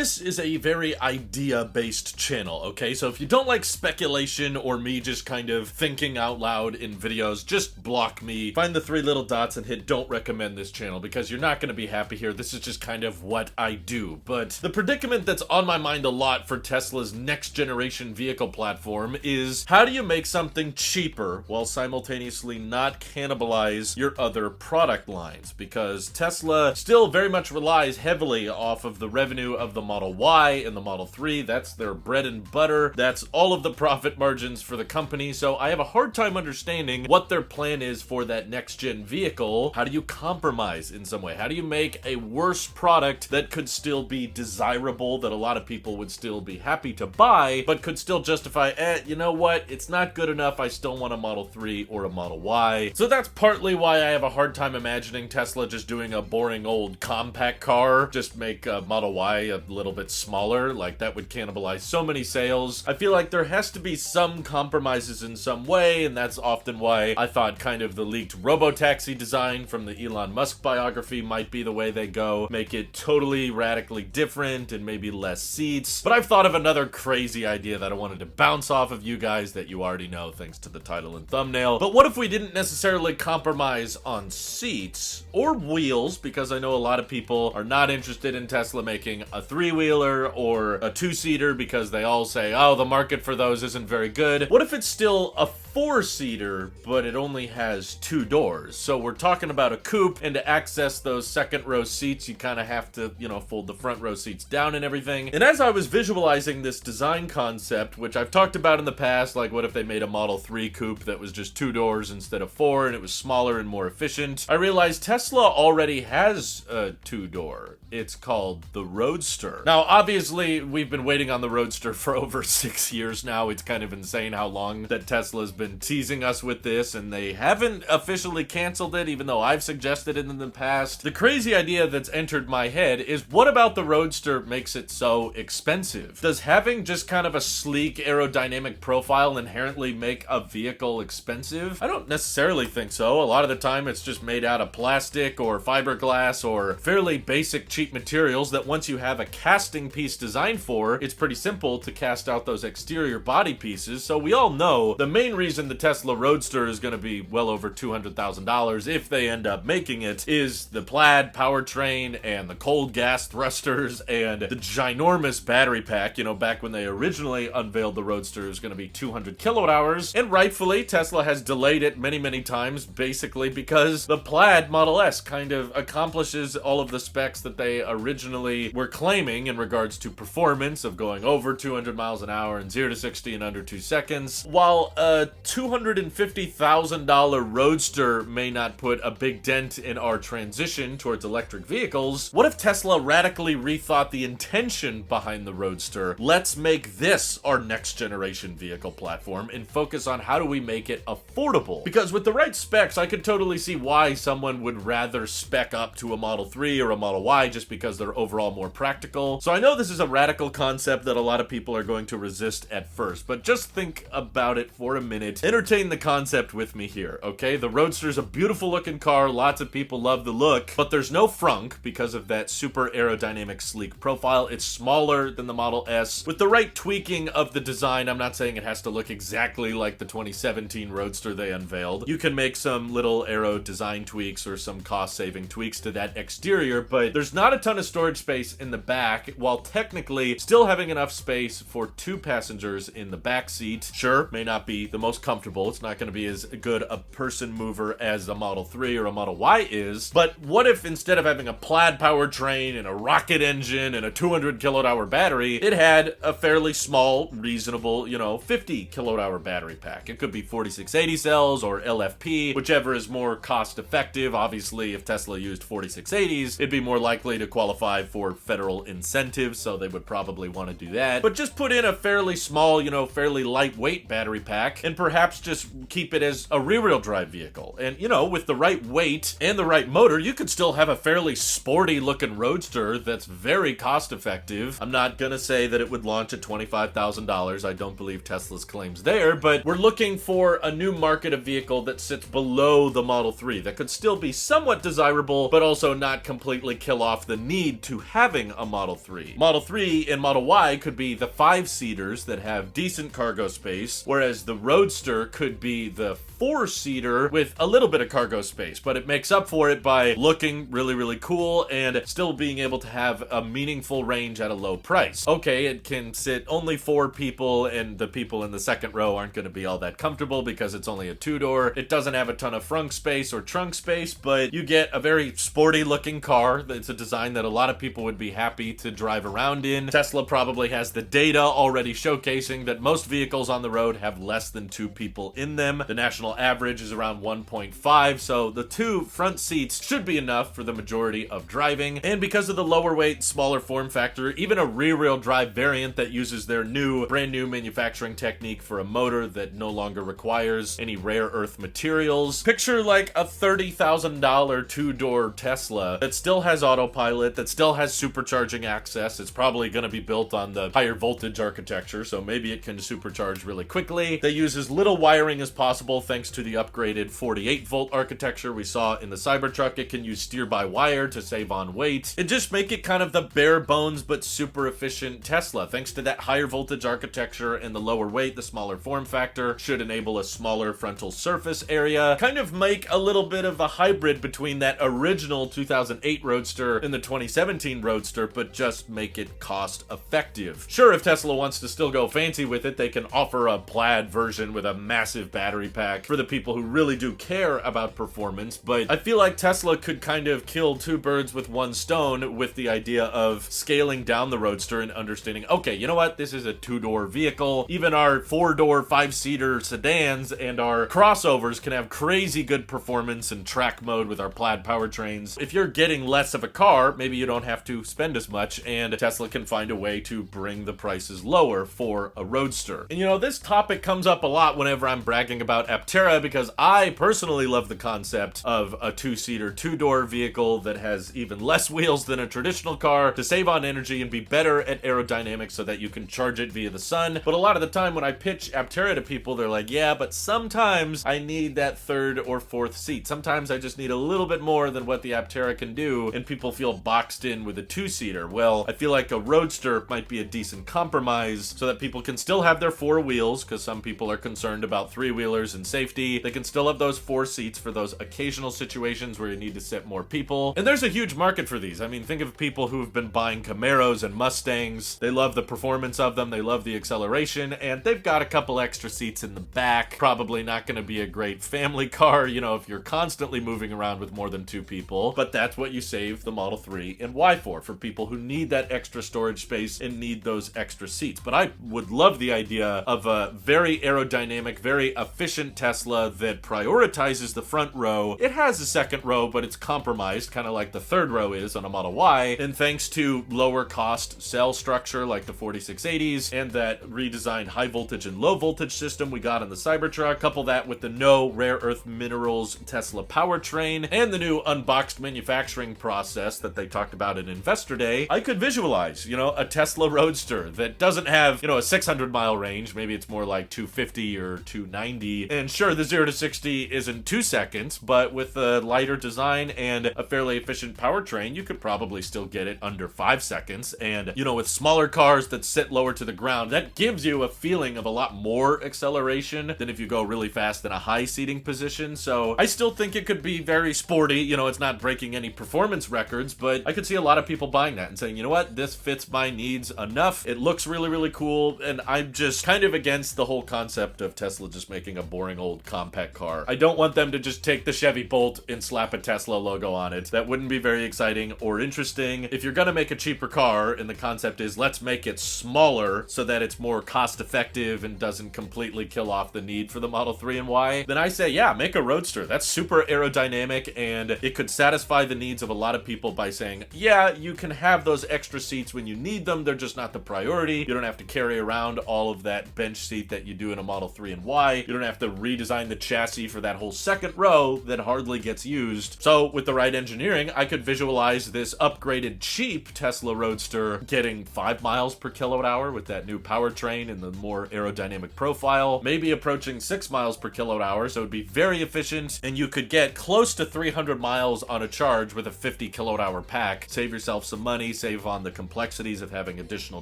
This is a very idea-based channel, okay? So if you don't like speculation or me just kind of thinking out loud in videos, just block me. Find the 3 little dots and hit don't recommend this channel because you're not going to be happy here. This is just kind of what I do. But the predicament that's on my mind a lot for Tesla's next generation vehicle platform is how do you make something cheaper while simultaneously not cannibalize your other product lines? Because Tesla still very much relies heavily off of the revenue of the Model Y and the Model 3. That's their bread and butter. That's all of the profit margins for the company. So I have a hard time understanding what their plan is for that next gen vehicle. How do you compromise in some way? How do you make a worse product that could still be desirable, that a lot of people would still be happy to buy, but could still justify, you know what? It's not good enough. I still want a Model 3 or a Model Y. So that's partly why I have a hard time imagining Tesla just doing a boring old compact car. Just make a Model Y a little bit smaller. Like, that would cannibalize so many sales. I feel like there has to be some compromises in some way, and that's often why I thought kind of the leaked robo-taxi design from the Elon Musk biography might be the way they go. Make it totally radically different and maybe less seats. But I've thought of another crazy idea that I wanted to bounce off of you guys that you already know thanks to the title and thumbnail. But what if we didn't necessarily compromise on seats or wheels? Because I know a lot of people are not interested in Tesla making a 3-wheeler or a 2-seater because they all say, oh, the market for those isn't very good. What if it's still a 4-seater, but it only has 2 doors? So we're talking about a coupe, and to access those second row seats, you kind of have to, fold the front row seats down and everything. And as I was visualizing this design concept, which I've talked about in the past, like what if they made a Model 3 coupe that was just 2 doors instead of 4, and it was smaller and more efficient, I realized Tesla already has a 2-door. It's called the Roadster. Now, obviously, we've been waiting on the Roadster for over 6 years now. It's kind of insane how long that Tesla's been teasing us with this, and they haven't officially canceled it, even though I've suggested it in the past. The crazy idea that's entered my head is, what about the Roadster makes it so expensive? Does having just kind of a sleek aerodynamic profile inherently make a vehicle expensive? I don't necessarily think so. A lot of the time it's just made out of plastic or fiberglass or fairly basic cheap materials that once you have a casting piece designed for, it's pretty simple to cast out those exterior body pieces. So we all know the main reason the Tesla Roadster is going to be well over $200,000 if they end up making it is the plaid powertrain and the cold gas thrusters and the ginormous battery pack. Back when they originally unveiled the Roadster, it was going to be 200 kilowatt hours, and rightfully Tesla has delayed it many times, basically because the plaid Model S kind of accomplishes all of the specs that they originally were claiming in regards to performance of going over 200 miles an hour and 0 to 60 in under 2 seconds. While a $250,000 Roadster may not put a big dent in our transition towards electric vehicles, what if Tesla radically rethought the intention behind the Roadster? Let's make this our next generation vehicle platform and focus on how do we make it affordable. Because with the right specs, I could totally see why someone would rather spec up to a Model 3 or a Model Y just because they're overall more practical. So I know this is a radical concept that a lot of people are going to resist at first, but just think about it for a minute. Entertain the concept with me here, okay? The Roadster's a beautiful looking car. Lots of people love the look, but there's no frunk because of that super aerodynamic sleek profile. It's smaller than the Model S. With the right tweaking of the design, I'm not saying it has to look exactly like the 2017 Roadster they unveiled. You can make some little aero design tweaks or some cost-saving tweaks to that exterior, but there's not a ton of storage space in the back, while technically still having enough space for 2 passengers in the back seat. Sure, may not be the most comfortable. It's not going to be as good a person mover as a Model 3 or a Model Y is, but what if instead of having a plaid powertrain and a rocket engine and a 200 kilowatt hour battery, it had a fairly small, reasonable, 50 kilowatt hour battery pack? It could be 4680 cells or LFP, whichever is more cost effective. Obviously, if Tesla used 4680s, it'd be more likely to qualify for federal incentives, so they would probably want to do that. But just put in a fairly small, fairly lightweight battery pack, and perhaps perhaps just keep it as a rear-wheel drive vehicle. And, you know, with the right weight and the right motor, you could still have a fairly sporty-looking Roadster that's very cost-effective. I'm not gonna say that it would launch at $25,000. I don't believe Tesla's claims there, but we're looking for a new market of vehicle that sits below the Model 3 that could still be somewhat desirable, but also not completely kill off the need to having a Model 3. Model 3 and Model Y could be the 5-seaters that have decent cargo space, whereas the Roadster could be the 4-seater with a little bit of cargo space, but it makes up for it by looking really, really cool and still being able to have a meaningful range at a low price. Okay, it can sit only 4 people, and the people in the second row aren't going to be all that comfortable because it's only a 2-door. It doesn't have a ton of frunk space or trunk space, but you get a very sporty looking car. It's a design that a lot of people would be happy to drive around in. Tesla probably has the data already showcasing that most vehicles on the road have less than 2 people in them. The national average is around 1.5, so the 2 front seats should be enough for the majority of driving. And because of the lower weight, smaller form factor, even a rear-wheel drive variant that uses their brand new manufacturing technique for a motor that no longer requires any rare earth materials. Picture like a $30,000 2-door Tesla that still has autopilot, that still has supercharging access. It's probably going to be built on the higher voltage architecture, so maybe it can supercharge really quickly. They use as little wiring as possible thanks to the upgraded 48-volt architecture we saw in the Cybertruck. It can use steer-by-wire to save on weight and just make it kind of the bare bones but super efficient Tesla. Thanks to that higher voltage architecture and the lower weight, the smaller form factor should enable a smaller frontal surface area. Kind of make a little bit of a hybrid between that original 2008 Roadster and the 2017 Roadster, but just make it cost effective. Sure, if Tesla wants to still go fancy with it, they can offer a plaid version with a massive battery pack for the people who really do care about performance, but I feel like Tesla could kind of kill 2 birds with 1 stone with the idea of scaling down the Roadster and understanding, okay, you know what, this is a 2-door vehicle. Even our 4-door 5-seater sedans and our crossovers can have crazy good performance and track mode with our plaid powertrains. If you're getting less of a car, maybe you don't have to spend as much, and Tesla can find a way to bring the prices lower for a Roadster. And you know, this topic comes up a lot whenever I'm bragging about Aptera, because I personally love the concept of a 2-seater, 2-door vehicle that has even less wheels than a traditional car to save on energy and be better at aerodynamics so that you can charge it via the sun. But a lot of the time when I pitch Aptera to people, they're like, yeah, but sometimes I need that 3rd or 4th seat. Sometimes I just need a little bit more than what the Aptera can do, and people feel boxed in with a 2-seater. Well, I feel like a Roadster might be a decent compromise so that people can still have their 4 wheels, because some people are concerned about 3-wheelers and safety. They can still have those 4 seats for those occasional situations where you need to sit more people. And there's a huge market for these. I mean, think of people who've been buying Camaros and Mustangs. They love the performance of them, they love the acceleration, and they've got a couple extra seats in the back. Probably not going to be a great family car, you know, if you're constantly moving around with more than 2 people, but that's what you save the Model 3 and Y for people who need that extra storage space and need those extra seats. But I would love the idea of a very aerodynamic, very efficient Tesla that prioritizes the front row. It has a second row, but it's compromised, kind of like the 3rd row is on a Model Y, and thanks to lower cost cell structure like the 4680s and that redesigned high voltage and low voltage system we got in the Cybertruck, couple that with the no rare earth minerals Tesla powertrain and the new unboxed manufacturing process that they talked about at Investor Day, I could visualize, you know, a Tesla Roadster that doesn't have, you know, a 600-mile range. Maybe it's more like 250 or 290. And sure, the 0 to 60 isn't 2 seconds, but with a lighter design and a fairly efficient powertrain, you could probably still get it under 5 seconds. And, you know, with smaller cars that sit lower to the ground, that gives you a feeling of a lot more acceleration than if you go really fast in a high seating position. So I still think it could be very sporty. You know, it's not breaking any performance records, but I could see a lot of people buying that and saying, you know what, this fits my needs enough. It looks really, really cool. And I'm just kind of against the whole concept of Tesla just making a boring old compact car. I don't want them to just take the Chevy Bolt and slap a Tesla logo on it. That wouldn't be very exciting or interesting. If you're gonna make a cheaper car and the concept is let's make it smaller so that it's more cost effective and doesn't completely kill off the need for the Model 3 and Y, then I say, yeah, make a Roadster. That's super aerodynamic and it could satisfy the needs of a lot of people by saying, yeah, you can have those extra seats when you need them. They're just not the priority. You don't have to carry around all of that bench seat that you do in a Model 3 3 and Y. You don't have to redesign the chassis for that whole second row that hardly gets used. So with the right engineering, I could visualize this upgraded cheap Tesla Roadster getting 5 miles per kilowatt hour with that new powertrain and the more aerodynamic profile, maybe approaching 6 miles per kilowatt hour, so it would be very efficient, and you could get close to 300 miles on a charge with a 50 kilowatt hour pack. Save yourself some money, save on the complexities of having additional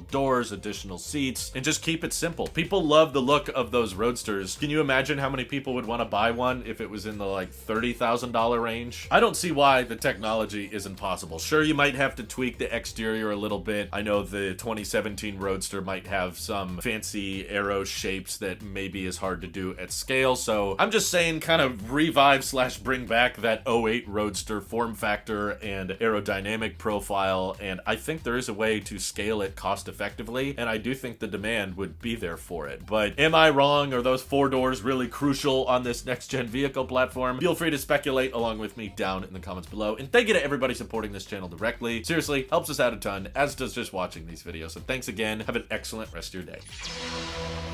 doors, additional seats, and just keep it simple. People love the look of those Roadsters. Can you imagine how many people would want to buy one if it was in the like $30,000 range? I don't see why the technology isn't possible. Sure, you might have to tweak the exterior a little bit. I know the 2017 Roadster might have some fancy aero shapes that maybe is hard to do at scale, so I'm just saying kind of revive slash bring back that '08 Roadster form factor and aerodynamic profile, and I think there is a way to scale it cost effectively, and I do think the demand would be there for it. But am I wrong? Are those 4 doors really crucial on this next gen vehicle platform? Feel free to speculate along with me down in the comments below, and thank you to everybody supporting this channel directly. Seriously, helps us out a ton, as does just watching these videos. So thanks again. Have an excellent rest of your day.